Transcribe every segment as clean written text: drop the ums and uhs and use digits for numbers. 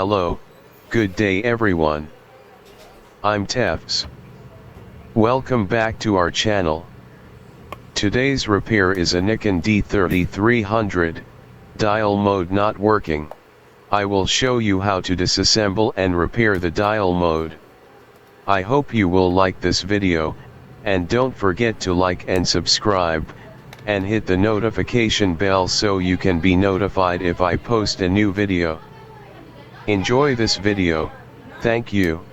Hello, good day everyone. I'm Tefs. Welcome back to our channel. Today's repair is a Nikon D3300, dial mode not working. I will show you how to disassemble and repair the dial mode. I hope you will like this video, and don't forget to like and subscribe, and hit the notification bell so you can be notified if I post a new video. Enjoy this video, thank you.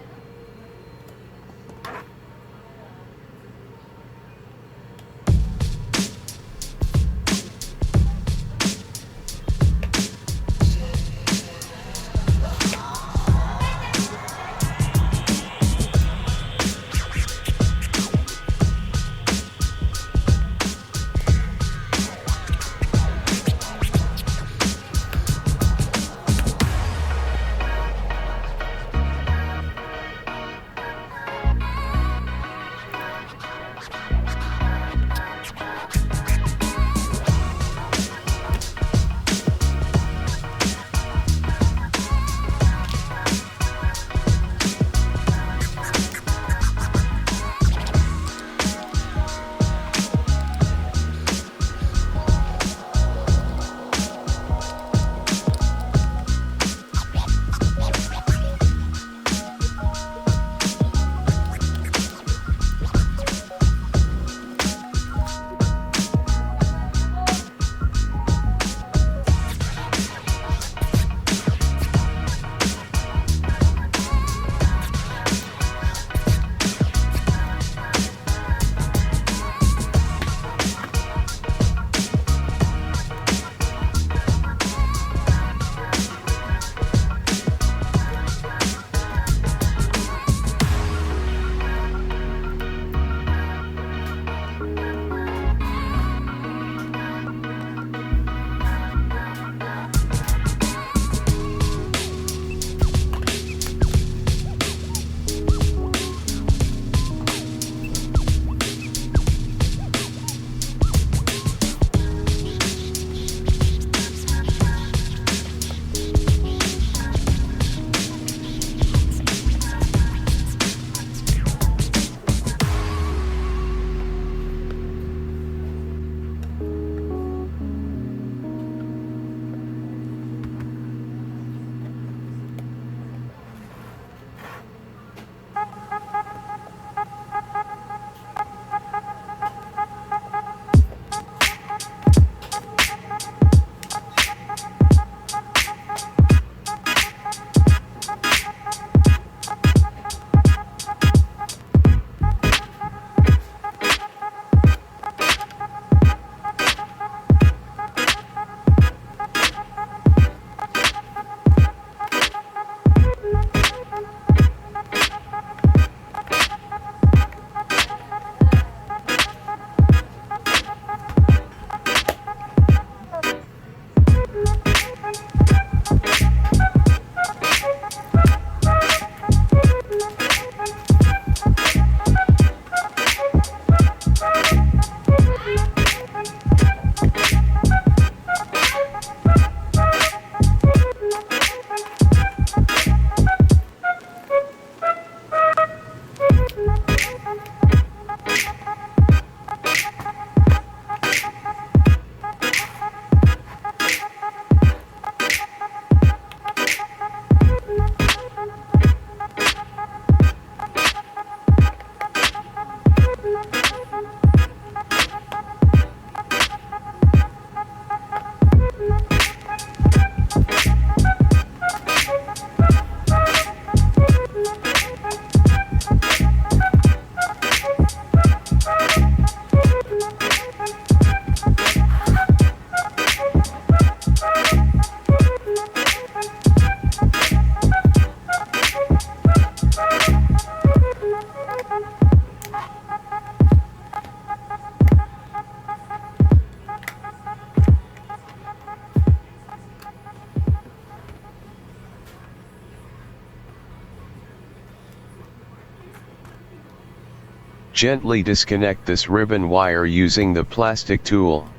Gently disconnect this ribbon wire using the plastic tool.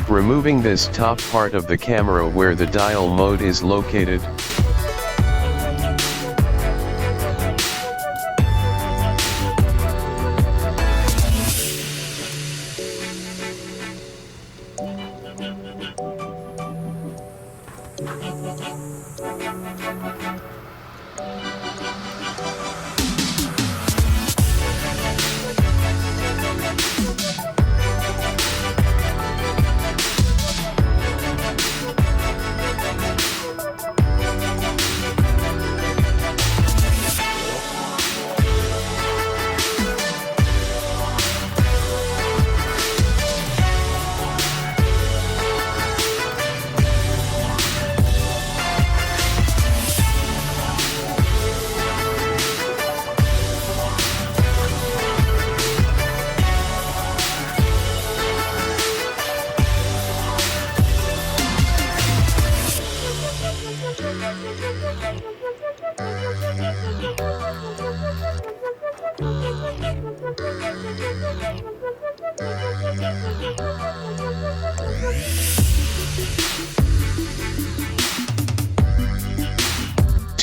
Removing this top part of the camera where the dial mode is located.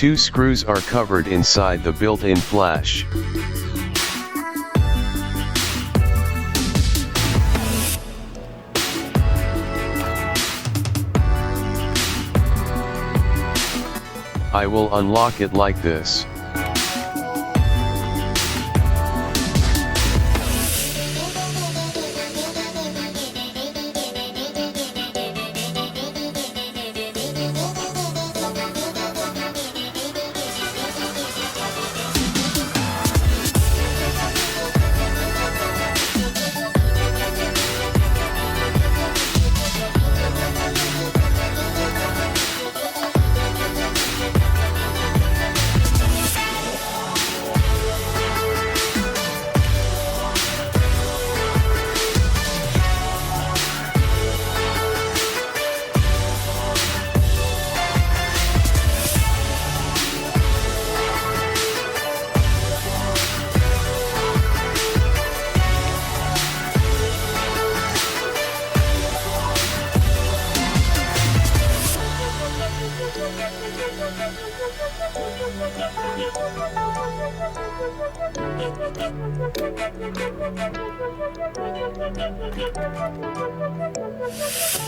Two screws are covered inside the built-in flash. I will unlock it like this.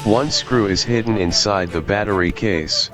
One screw is hidden inside the battery case.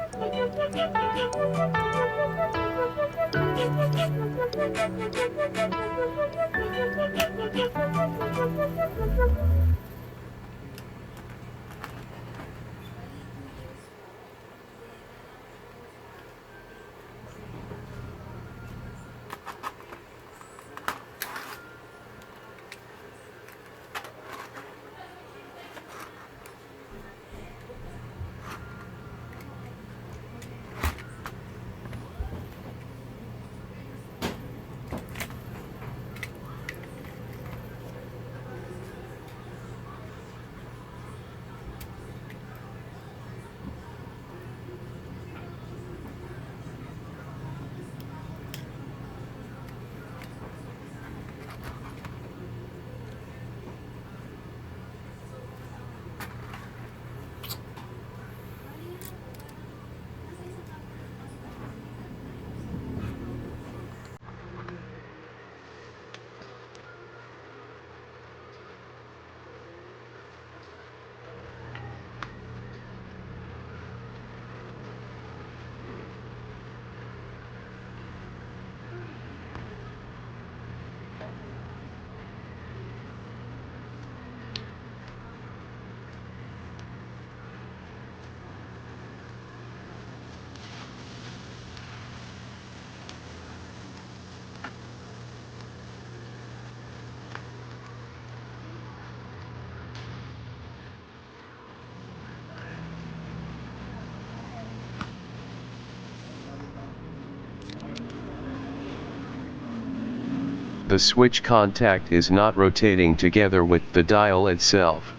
The switch contact is not rotating together with the dial itself.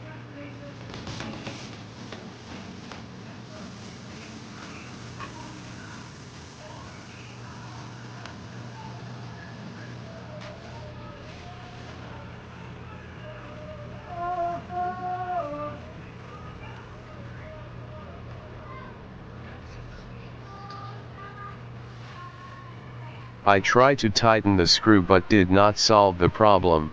I tried to tighten the screw but did not solve the problem.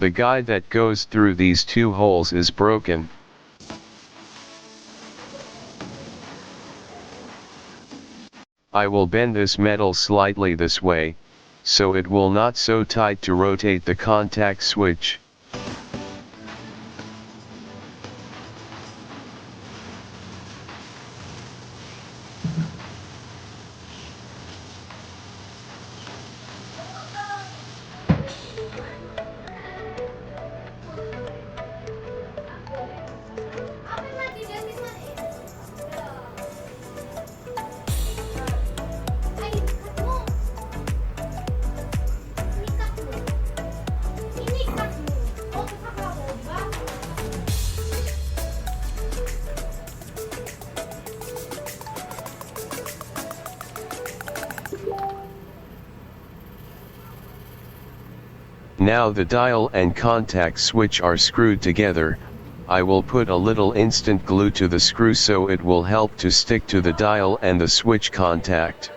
The guide that goes through these two holes is broken. I will bend this metal slightly this way, so it will not so tight to rotate the contact switch. Now the dial and contact switch are screwed together. I will put a little instant glue to the screw so it will help to stick to the dial and the switch contact.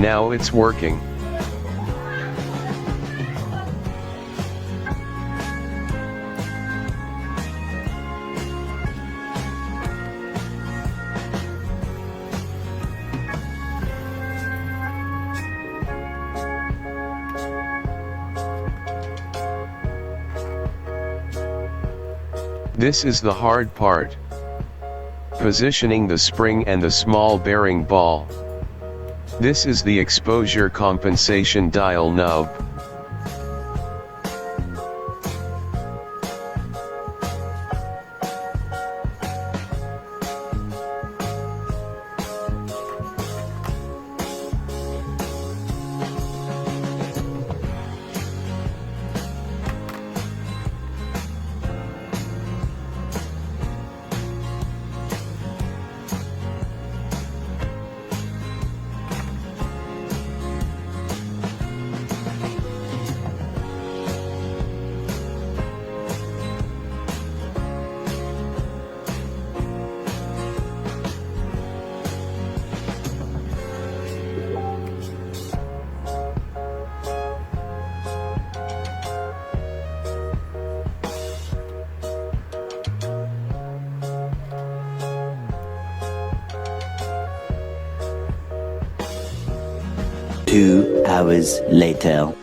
Now it's working. This is the hard part. Positioning the spring and the small bearing ball. This is the exposure compensation dial knob. Two hours later.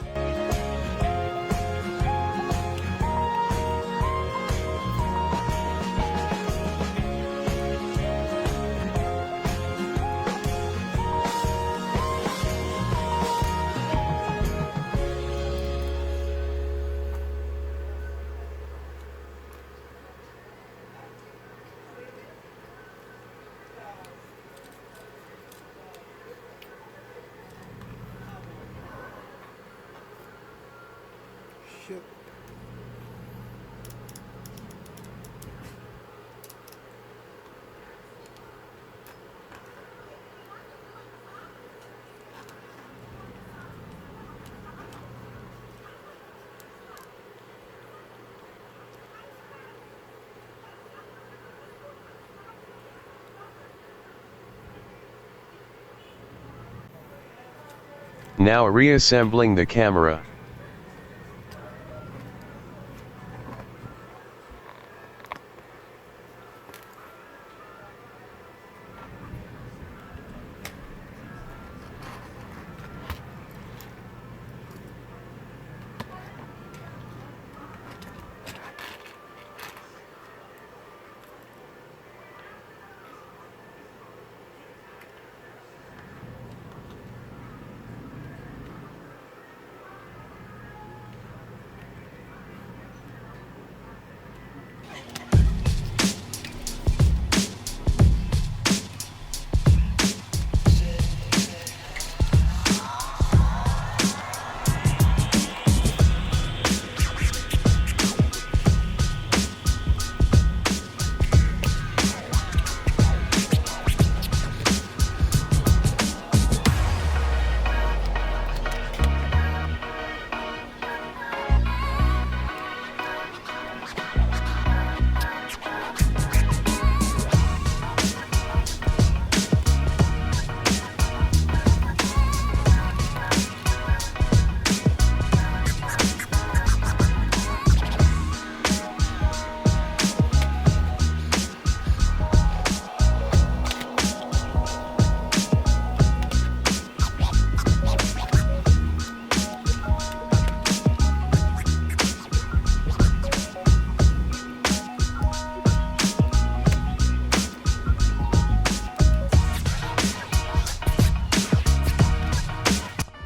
Shit. Now reassembling the camera.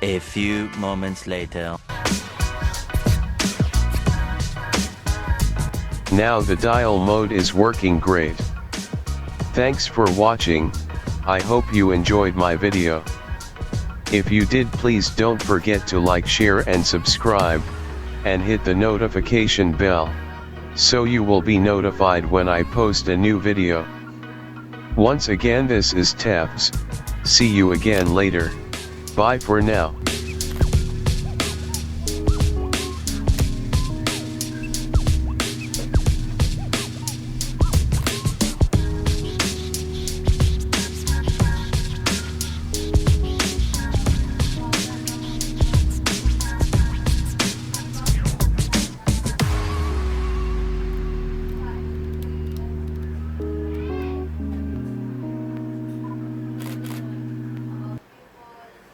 A few moments later. Now the dial mode is working great. Thanks for watching. I hope you enjoyed my video. If you did, please don't forget to like, share and subscribe, and hit the notification bell, so you will be notified when I post a new video. Once again, this is Tefs. See you again later. Bye for now.